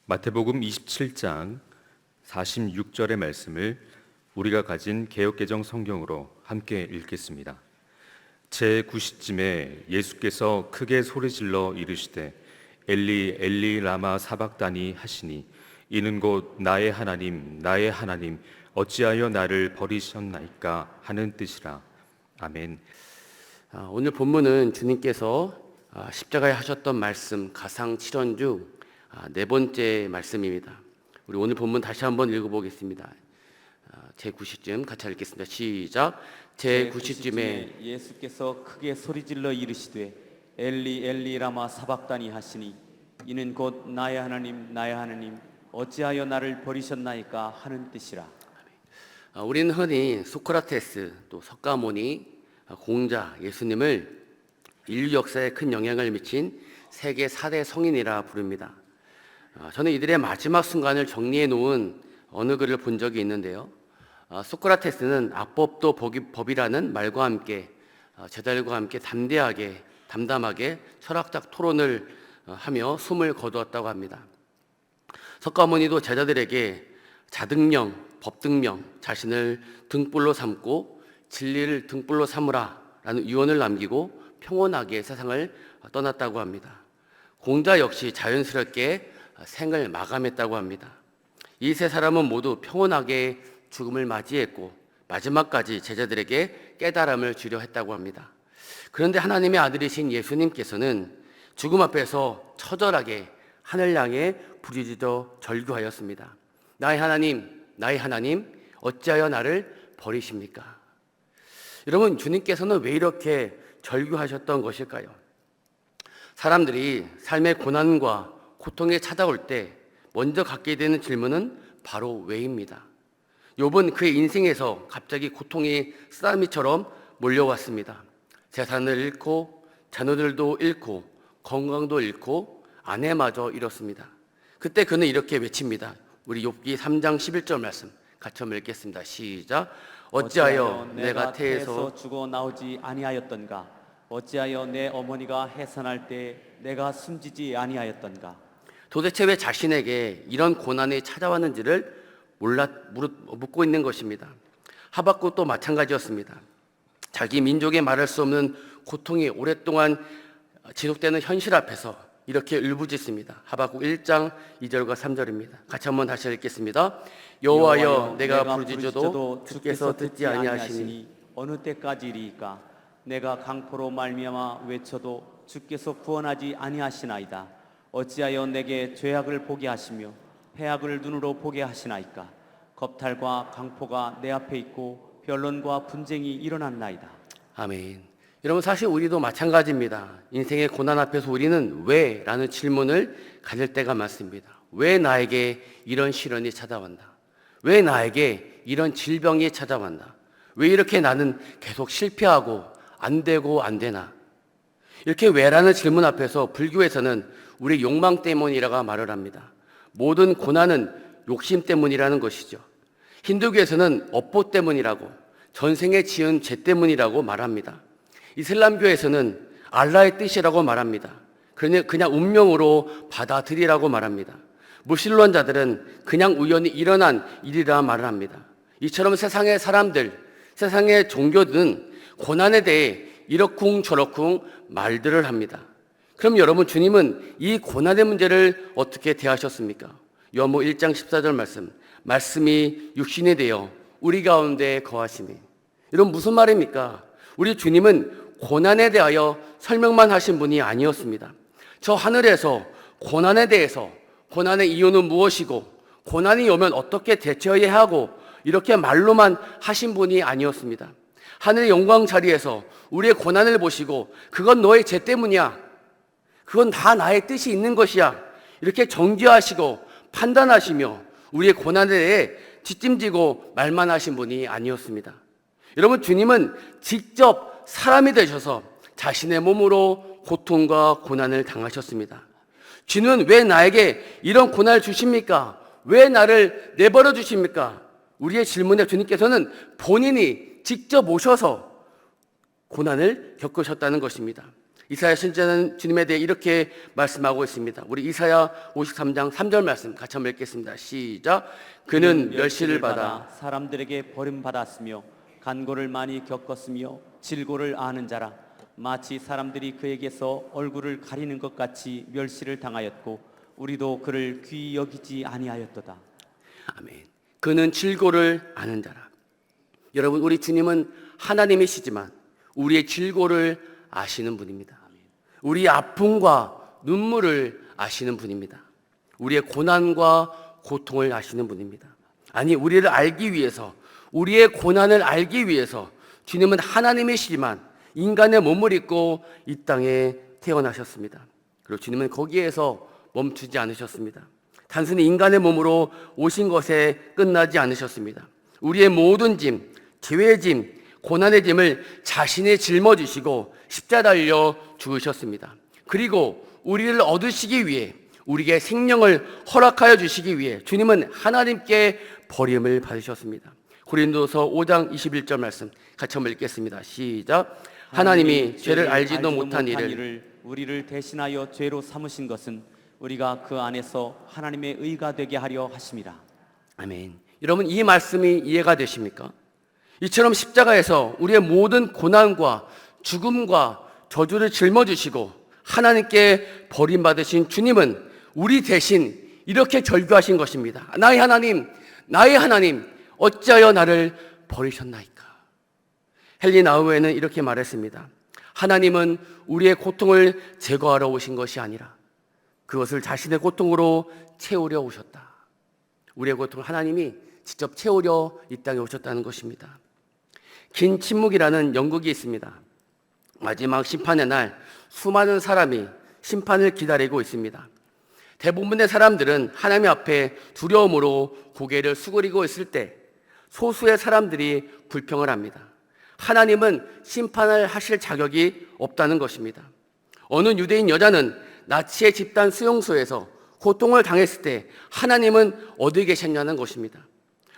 마태복음 27장 46절의 말씀을 우리가 가진 개역개정 성경으로 함께 읽겠습니다. 제9시쯤에 예수께서 크게 소리질러 이르시되 엘리 엘리 라마 사박다니 하시니 이는 곧 나의 하나님 나의 하나님 어찌하여 나를 버리셨나이까 하는 뜻이라. 아멘. 오늘 본문은 주님께서 십자가에 하셨던 말씀 가상칠언 중 네 번째 말씀입니다. 우리 오늘 본문 다시 한번 읽어보겠습니다. 제9시쯤 같이 읽겠습니다. 시작. 제9시쯤에 예수께서 크게 소리질러 이르시되 엘리 엘리 라마 사박다니 하시니 이는 곧 나의 하나님 나의 하나님 어찌하여 나를 버리셨나이까 하는 뜻이라. 우리는 흔히 소크라테스 또 석가모니 공자 예수님을 인류 역사에 큰 영향을 미친 세계 4대 성인이라 부릅니다. 저는 이들의 마지막 순간을 정리해 놓은 어느 글을 본 적이 있는데요. 소크라테스는 악법도 법이라는 말과 함께 제자들과 함께 담담하게 철학적 토론을 하며 숨을 거두었다고 합니다. 석가모니도 제자들에게 자등령, 법등명, 자신을 등불로 삼고 진리를 등불로 삼으라 라는 유언을 남기고 평온하게 세상을 떠났다고 합니다. 공자 역시 자연스럽게 생을 마감했다고 합니다. 이 세 사람은 모두 평온하게 죽음을 맞이했고 마지막까지 제자들에게 깨달음을 주려 했다고 합니다. 그런데 하나님의 아들이신 예수님께서는 죽음 앞에서 처절하게 하늘 향해 부르짖어 절규하였습니다. 나의 하나님 어찌하여 나를 버리십니까? 여러분, 주님께서는 왜 이렇게 절규하셨던 것일까요? 사람들이 삶의 고난과 고통에 찾아올 때 먼저 갖게 되는 질문은 바로 왜입니다. 욥은 그의 인생에서 갑자기 고통이 쓰나미처럼 몰려왔습니다. 재산을 잃고 자녀들도 잃고 건강도 잃고 아내마저 잃었습니다. 그때 그는 이렇게 외칩니다. 우리 욥기 3장 11절 말씀 같이 한번 읽겠습니다. 시작. 어찌하여 내가 태에서 죽어 나오지 아니하였던가? 어찌하여 내 어머니가 해산할 때 내가 숨지지 아니하였던가? 도대체 왜 자신에게 이런 고난이 찾아왔는지를 묻고 있는 것입니다. 하박국도 마찬가지였습니다. 자기 민족의 말할 수 없는 고통이 오랫동안 지속되는 현실 앞에서 이렇게 울부짖습니다. 하박국 1장 2절과 3절입니다. 같이 한번 다시 읽겠습니다. 여호와여 내가 부르짖어도 주께서 듣지 아니하시니 어느 때까지리이까? 내가 강포로 말미암아 외쳐도 주께서 구원하지 아니하시나이다. 어찌하여 내게 죄악을 보게 하시며 해악을 눈으로 보게 하시나이까? 겁탈과 강포가 내 앞에 있고 변론과 분쟁이 일어났나이다. 아멘. 여러분, 사실 우리도 마찬가지입니다. 인생의 고난 앞에서 우리는 왜? 라는 질문을 가질 때가 많습니다. 왜 나에게 이런 시련이 찾아왔나? 왜 나에게 이런 질병이 찾아왔나? 왜 이렇게 나는 계속 실패하고 안 되고 안 되나? 이렇게 왜라는 질문 앞에서 불교에서는 우리 욕망 때문이라고 말을 합니다. 모든 고난은 욕심 때문이라는 것이죠. 힌두교에서는 업보 때문이라고, 전생에 지은 죄 때문이라고 말합니다. 이슬람교에서는 알라의 뜻이라고 말합니다. 그냥 운명으로 받아들이라고 말합니다. 무신론자들은 그냥 우연히 일어난 일이라 말을 합니다. 이처럼 세상의 사람들, 세상의 종교들은 고난에 대해 이러쿵저러쿵 말들을 합니다. 그럼 여러분, 주님은 이 고난의 문제를 어떻게 대하셨습니까? 요한복음 1장 14절 말씀이 육신이 되어 우리 가운데 거하시니. 여러분, 무슨 말입니까? 우리 주님은 고난에 대하여 설명만 하신 분이 아니었습니다. 저 하늘에서 고난에 대해서, 고난의 이유는 무엇이고 고난이 오면 어떻게 대처해야 하고 이렇게 말로만 하신 분이 아니었습니다. 하늘의 영광 자리에서 우리의 고난을 보시고 그건 너의 죄 때문이야, 그건 다 나의 뜻이 있는 것이야, 이렇게 정죄하시고 판단하시며 우리의 고난에 대해 뒷짐지고 말만 하신 분이 아니었습니다. 여러분, 주님은 직접 사람이 되셔서 자신의 몸으로 고통과 고난을 당하셨습니다. 주님은 왜 나에게 이런 고난을 주십니까? 왜 나를 내버려 주십니까? 우리의 질문에 주님께서는 본인이 직접 오셔서 고난을 겪으셨다는 것입니다. 이사야 선지자는 주님에 대해 이렇게 말씀하고 있습니다. 우리 이사야 53장 3절 말씀 같이 한번 읽겠습니다. 시작. 그는 멸시를 받아 사람들에게 버림받았으며 간고를 많이 겪었으며 질고를 아는 자라. 마치 사람들이 그에게서 얼굴을 가리는 것 같이 멸시를 당하였고 우리도 그를 귀히 여기지 아니하였도다. 아멘. 그는 질고를 아는 자라. 여러분, 우리 주님은 하나님이시지만 우리의 질고를 아시는 분입니다. 우리의 아픔과 눈물을 아시는 분입니다. 우리의 고난과 고통을 아시는 분입니다. 아니, 우리를 알기 위해서, 우리의 고난을 알기 위해서 주님은 하나님이시지만 인간의 몸을 입고 이 땅에 태어나셨습니다. 그리고 주님은 거기에서 멈추지 않으셨습니다. 단순히 인간의 몸으로 오신 것에 끝나지 않으셨습니다. 우리의 모든 짐, 죄의 짐, 고난의 짐을 자신이 짊어지시고 십자가에 달려 죽으셨습니다. 그리고 우리를 얻으시기 위해, 우리에게 생명을 허락하여 주시기 위해 주님은 하나님께 버림을 받으셨습니다. 고린도서 5장 21절 말씀 같이 한번 읽겠습니다. 시작. 하나님이 죄를 알지도 못한 이를 우리를 대신하여 죄로 삼으신 것은 우리가 그 안에서 하나님의 의가 되게 하려 하심이라. 아멘. 여러분, 이 말씀이 이해가 되십니까? 이처럼 십자가에서 우리의 모든 고난과 죽음과 저주를 짊어지시고 하나님께 버림받으신 주님은 우리 대신 이렇게 절규하신 것입니다. 나의 하나님, 나의 하나님, 어찌하여 나를 버리셨나이까? 헨리 나우에는 이렇게 말했습니다. 하나님은 우리의 고통을 제거하러 오신 것이 아니라 그것을 자신의 고통으로 채우려 오셨다. 우리의 고통을 하나님이 직접 채우려 이 땅에 오셨다는 것입니다. 긴 침묵이라는 연극이 있습니다. 마지막 심판의 날 수많은 사람이 심판을 기다리고 있습니다. 대부분의 사람들은 하나님 앞에 두려움으로 고개를 수그리고 있을 때 소수의 사람들이 불평을 합니다. 하나님은 심판을 하실 자격이 없다는 것입니다. 어느 유대인 여자는 나치의 집단 수용소에서 고통을 당했을 때 하나님은 어디 계셨냐는 것입니다.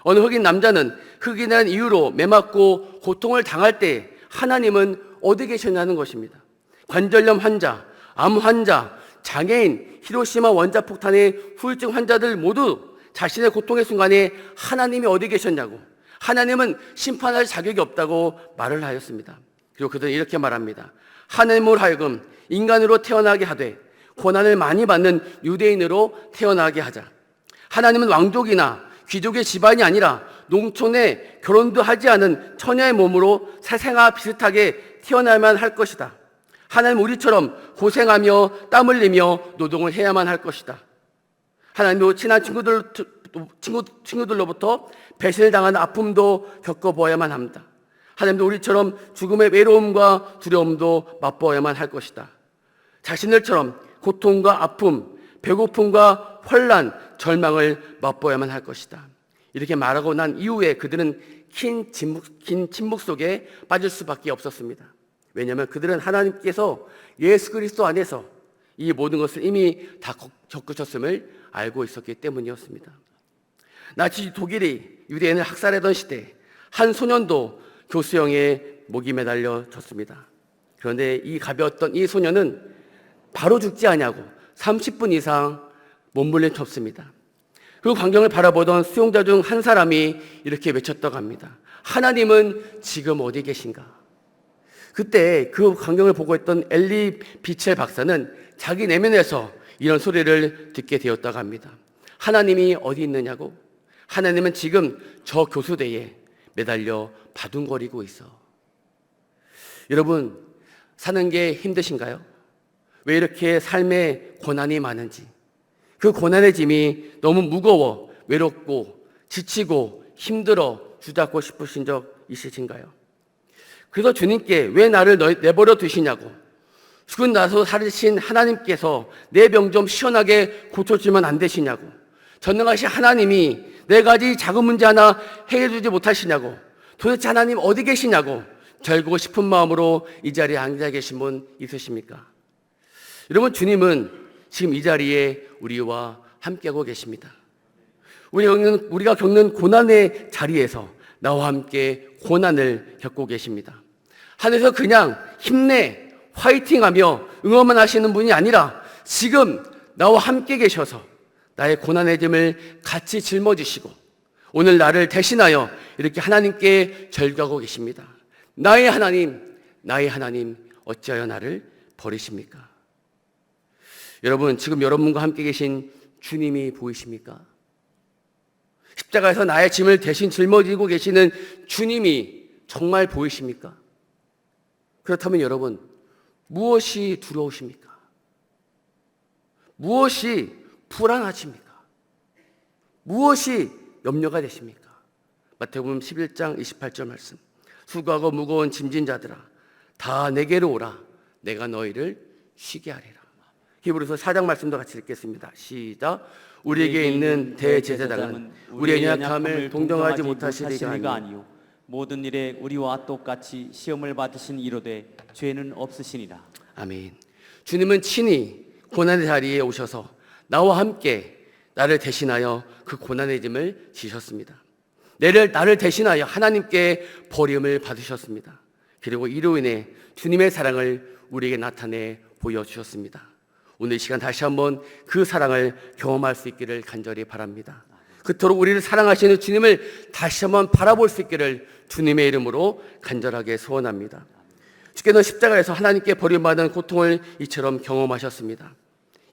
어느 흑인 남자는 흑인이라는 이유로 매맞고 고통을 당할 때 하나님은 어디 계셨냐는 것입니다. 관절염 환자, 암 환자, 장애인, 히로시마 원자폭탄의 후유증 환자들 모두 자신의 고통의 순간에 하나님이 어디 계셨냐고, 하나님은 심판할 자격이 없다고 말을 하였습니다. 그리고 그들은 이렇게 말합니다. 하나님으로 하여금 인간으로 태어나게 하되 고난을 많이 받는 유대인으로 태어나게 하자. 하나님은 왕족이나 귀족의 집안이 아니라 농촌에 결혼도 하지 않은 처녀의 몸으로 세상과 비슷하게 태어나야만 할 것이다. 하나님 우리처럼 고생하며 땀 흘리며 노동을 해야만 할 것이다. 하나님도 친한 친구들로부터 배신을 당하는 아픔도 겪어보아야만 합니다. 하나님도 우리처럼 죽음의 외로움과 두려움도 맛보아야만 할 것이다. 자신들처럼 고통과 아픔, 배고픔과 혼란, 절망을 맛보아야만 할 것이다. 이렇게 말하고 난 이후에 그들은 긴 침묵 속에 빠질 수밖에 없었습니다. 왜냐하면 그들은 하나님께서 예수 그리스도 안에서 이 모든 것을 이미 다 겪으셨음을 알고 있었기 때문이었습니다. 나치 독일이 유대인을 학살하던 시대 한 소년도 교수형에 목이 매달려졌습니다. 그런데 이 가벼웠던 이 소년은 바로 죽지 않냐고 30분 이상 몸부림쳤습니다. 그 광경을 바라보던 수용자 중 한 사람이 이렇게 외쳤다고 합니다. 하나님은 지금 어디 계신가? 그때 그 광경을 보고 있던 엘리 비첼 박사는 자기 내면에서 이런 소리를 듣게 되었다고 합니다. 하나님이 어디 있느냐고? 하나님은 지금 저 교수대에 매달려 바둥거리고 있어. 여러분, 사는 게 힘드신가요? 왜 이렇게 삶에 고난이 많은지, 그 고난의 짐이 너무 무거워 외롭고 지치고 힘들어 주잡고 싶으신 적 있으신가요? 그래서 주님께 왜 나를 내버려 두시냐고, 죽은 나서 살으신 하나님께서 내 병 좀 시원하게 고쳐주면 안 되시냐고, 전능하신 하나님이 네 가지 작은 문제 하나 해결해주지 못하시냐고, 도대체 하나님 어디 계시냐고 절고 싶은 마음으로 이 자리에 앉아 계신 분 있으십니까? 여러분, 주님은 지금 이 자리에 우리와 함께하고 계십니다. 우리가 겪는 고난의 자리에서 나와 함께 고난을 겪고 계십니다. 하늘에서 그냥 힘내, 화이팅하며 응원만 하시는 분이 아니라 지금 나와 함께 계셔서 나의 고난의 짐을 같이 짊어지시고 오늘 나를 대신하여 이렇게 하나님께 절규하고 계십니다. 나의 하나님, 어찌하여 나를 버리십니까? 여러분, 지금 여러분과 함께 계신 주님이 보이십니까? 십자가에서 나의 짐을 대신 짊어지고 계시는 주님이 정말 보이십니까? 그렇다면 여러분, 무엇이 두려우십니까? 무엇이 불안하십니까? 무엇이 염려가 되십니까? 마태복음 11장 28절 말씀. 수고하고 무거운 짐진 자들아, 다 내게로 오라. 내가 너희를 쉬게 하리라. 히브리서 4장 말씀도 같이 읽겠습니다. 시작. 우리에게 있는 대제사장은 우리의 연약함을 동정하지 못하시리가 아니요 모든 일에 우리와 똑같이 시험을 받으신 이로되 죄는 없으시니라. 아멘. 주님은 친히 고난의 자리에 오셔서 나와 함께 나를 대신하여 그 고난의 짐을 지셨습니다. 나를 대신하여 하나님께 버림을 받으셨습니다. 그리고 이로 인해 주님의 사랑을 우리에게 나타내 보여주셨습니다. 오늘 이 시간 다시 한번 그 사랑을 경험할 수 있기를 간절히 바랍니다. 그토록 우리를 사랑하시는 주님을 다시 한번 바라볼 수 있기를 주님의 이름으로 간절하게 소원합니다. 주께는 십자가에서 하나님께 버림받은 고통을 이처럼 경험하셨습니다.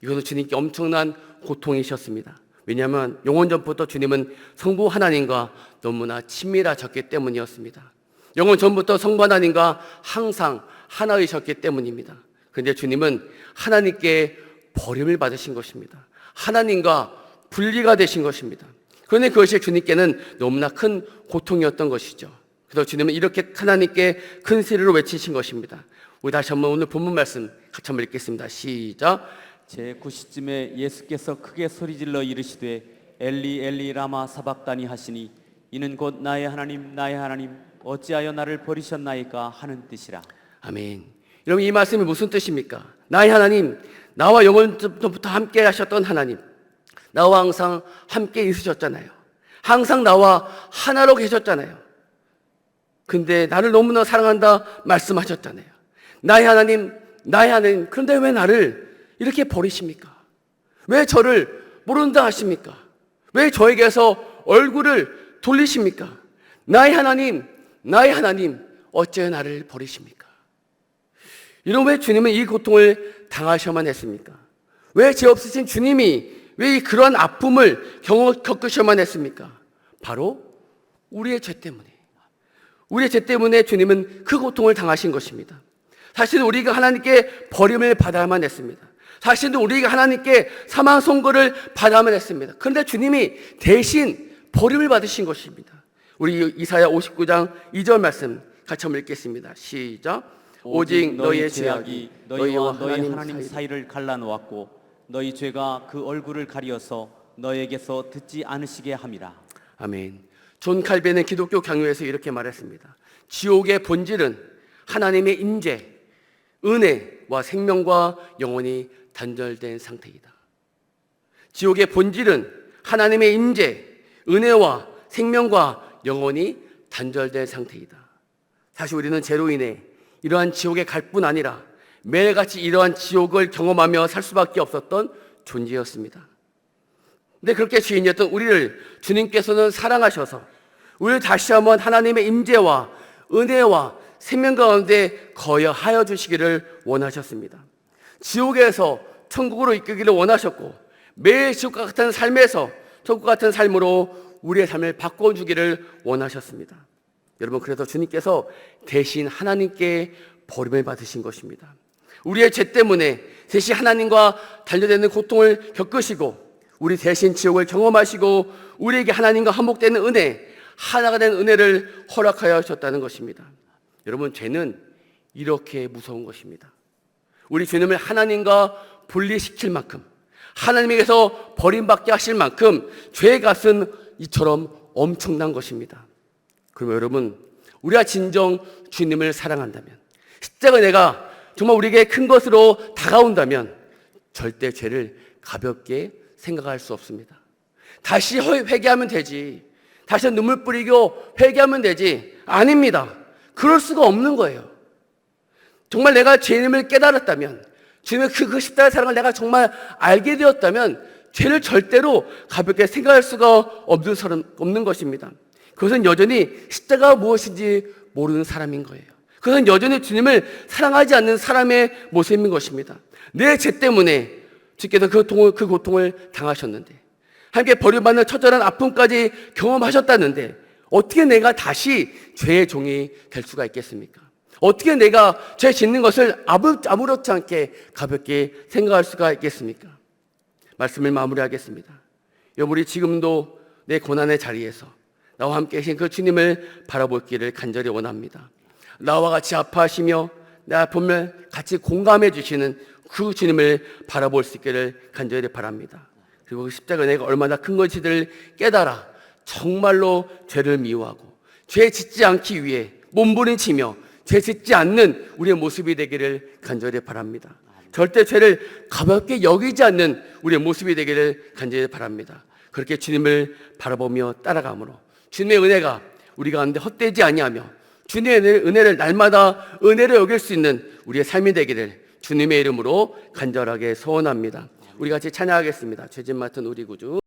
이것은 주님께 엄청난 고통이셨습니다. 왜냐하면 영원 전부터 주님은 성부 하나님과 너무나 친밀하셨기 때문이었습니다. 영원 전부터 성부 하나님과 항상 하나이셨기 때문입니다. 그런데 주님은 하나님께 버림을 받으신 것입니다. 하나님과 분리가 되신 것입니다. 그런데 그것이 주님께는 너무나 큰 고통이었던 것이죠. 그래서 주님은 이렇게 하나님께 큰 소리로 외치신 것입니다. 우리 다시 한번 오늘 본문 말씀 같이 한번 읽겠습니다. 시작. 제9시쯤에 예수께서 크게 소리질러 이르시되 엘리 엘리 라마 사박다니 하시니 이는 곧 나의 하나님 어찌하여 나를 버리셨나이까 하는 뜻이라. 아멘. 여러분, 이 말씀이 무슨 뜻입니까? 나의 하나님, 나와 영원부터 함께 하셨던 하나님, 나와 항상 함께 있으셨잖아요. 항상 나와 하나로 계셨잖아요. 근데 나를 너무나 사랑한다 말씀하셨잖아요. 나의 하나님, 그런데 왜 나를 이렇게 버리십니까? 왜 저를 모른다 하십니까? 왜 저에게서 얼굴을 돌리십니까? 나의 하나님, 어찌 나를 버리십니까? 이런 왜 주님은 이 고통을 당하셔야만 했습니까? 왜 죄 없으신 주님이 왜 그러한 아픔을 겪으셔야만 했습니까? 바로 우리의 죄 때문에 주님은 그 고통을 당하신 것입니다. 사실은 우리가 하나님께 버림을 받아야만 했습니다. 사실은 우리가 하나님께 사망 선고를 받아야만 했습니다. 그런데 주님이 대신 버림을 받으신 것입니다. 우리 이사야 59장 2절 말씀 같이 한번 읽겠습니다. 시작. 오직 너희의 죄악이 너희와 너희 하나님 사이를 갈라놓았고 너희 죄가 그 얼굴을 가리어서 너에게서 듣지 않으시게 함이라. 아멘. 존 칼빈은 기독교 강요에서 이렇게 말했습니다. 지옥의 본질은 하나님의 임재, 은혜와 생명과 영혼이 단절된 상태이다. 지옥의 본질은 하나님의 임재, 은혜와 생명과 영혼이 단절된 상태이다. 사실 우리는 죄로 인해 이러한 지옥에 갈 뿐 아니라 매일같이 이러한 지옥을 경험하며 살 수밖에 없었던 존재였습니다. 근데 그렇게 죄인이었던 우리를 주님께서는 사랑하셔서 우리를 다시 한번 하나님의 임재와 은혜와 생명 가운데 거여하여 주시기를 원하셨습니다. 지옥에서 천국으로 이끌기를 원하셨고 매일 지옥과 같은 삶에서 천국 같은 삶으로 우리의 삶을 바꿔주기를 원하셨습니다. 여러분, 그래서 주님께서 대신 하나님께 버림을 받으신 것입니다. 우리의 죄 때문에 대신 하나님과 단절되는 고통을 겪으시고 우리 대신 지옥을 경험하시고 우리에게 하나님과 한복되는 은혜, 하나가 된 은혜를 허락하여 주셨다는 것입니다. 여러분, 죄는 이렇게 무서운 것입니다. 우리 주님을 하나님과 분리시킬 만큼, 하나님에게서 버림받게 하실 만큼 죄의 값은 이처럼 엄청난 것입니다. 그러면 여러분, 우리가 진정 주님을 사랑한다면, 십자가 내가 정말 우리에게 큰 것으로 다가온다면 절대 죄를 가볍게 생각할 수 없습니다. 다시 회개하면 되지, 다시 눈물 뿌리고 회개하면 되지, 아닙니다. 그럴 수가 없는 거예요. 정말 내가 죄인임을 깨달았다면, 주님의 그 십자가의 사랑을 내가 정말 알게 되었다면 죄를 절대로 가볍게 생각할 수가 없는 것입니다. 그것은 여전히 십자가가 무엇인지 모르는 사람인 거예요. 그것은 여전히 주님을 사랑하지 않는 사람의 모습인 것입니다. 내 죄 때문에 주께서 그 고통을 당하셨는데, 함께 버림받는 처절한 아픔까지 경험하셨다는데 어떻게 내가 다시 죄의 종이 될 수가 있겠습니까? 어떻게 내가 죄 짓는 것을 아무렇지 않게 가볍게 생각할 수가 있겠습니까? 말씀을 마무리하겠습니다. 여러분, 우리 지금도 내 고난의 자리에서 나와 함께 계신 그 주님을 바라보기를 간절히 원합니다. 나와 같이 아파하시며 내 아픔을 같이 공감해 주시는 그 주님을 바라볼 수 있기를 간절히 바랍니다. 그리고 그 십자가 내가 얼마나 큰 것인지를 깨달아 정말로 죄를 미워하고 죄 짓지 않기 위해 몸부림치며 죄 짓지 않는 우리의 모습이 되기를 간절히 바랍니다. 절대 죄를 가볍게 여기지 않는 우리의 모습이 되기를 간절히 바랍니다. 그렇게 주님을 바라보며 따라가므로 주님의 은혜가 우리 가운데 헛되지 아니하며 주님의 은혜를 날마다 은혜로 여길 수 있는 우리의 삶이 되기를 주님의 이름으로 간절하게 소원합니다. 우리 같이 찬양하겠습니다. 죄짐 맡은 우리 구주.